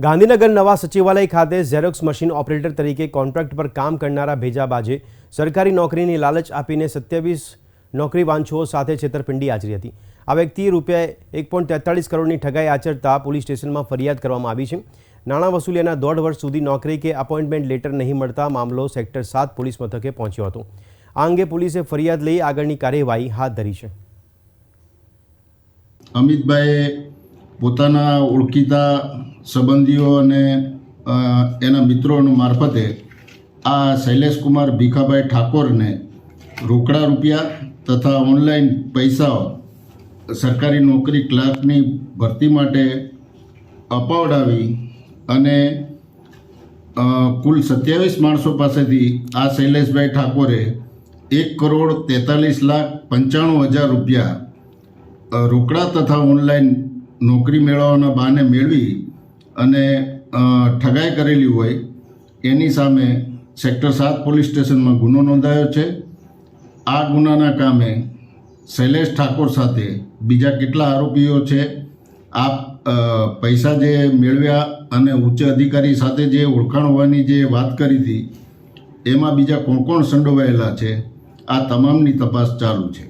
ગાંધીનગર નવા સચિવાલય ખાતે ઝેરોક્સ મશીન ઓપરેટર તરીકે કોન્ટ્રાક્ટ પર કામ કરનારા ભેજાબાજે સરકારી નોકરીની લાલચ આપીને 27 નોકરી વાંછુઓ સાથે છેતરપિંડી આચરી હતી। આ વ્યક્તિએ ₹1.43 કરોડની ઠગાઈ આચરતા પોલીસ સ્ટેશનમાં ફરિયાદ કરવામાં આવી છે। નાણાં વસૂલ્યાના 1.5 વર્ષ સુધી નોકરી કે અપોઇન્ટમેન્ટ લેટર નહીં મળતા મામલો સેક્ટર 7 પોલીસ મથકે પહોંચ્યો હતો। આ અંગે પોલીસે ફરિયાદ લઈ આગળની કાર્યવાહી હાથ ધરી છે। અમિતભાઈ પોતાના ઓળખીતા સંબંધીઓ અને એના મિત્રો મારફતે આ શૈલેષકુમાર ભીખાભાઈ ઠાકોરને રોકડા રૂપિયા તથા ઓનલાઈન પૈસા સરકારી નોકરી ક્લાર્કની ભરતી માટે અપાવડાવી અને કુલ 27 માણસો પાસેથી આ શૈલેષભાઈ ઠાકોરે ₹1,43,95,000 રૂપિયા રોકડા તથા ઓનલાઈન નોકરી મેળવવાના બહાને મેળવી અને ઠગાઈ કરેલી હોય એની સામે સેક્ટર 7 પોલીસ સ્ટેશનમાં ગુનો નોંધાયો છે। આ ગુનાના કામે શૈલેષ ઠાકોર સાથે બીજા કેટલા આરોપીઓ છે, આ પૈસા જે મેળવ્યા અને ઉચ્ચ અધિકારી સાથે જે ઓળખાણ હોવાની જે વાત કરી હતી એમાં બીજા કોણ કોણ સંડોવાયેલા છે, આ તમામની તપાસ ચાલુ છે।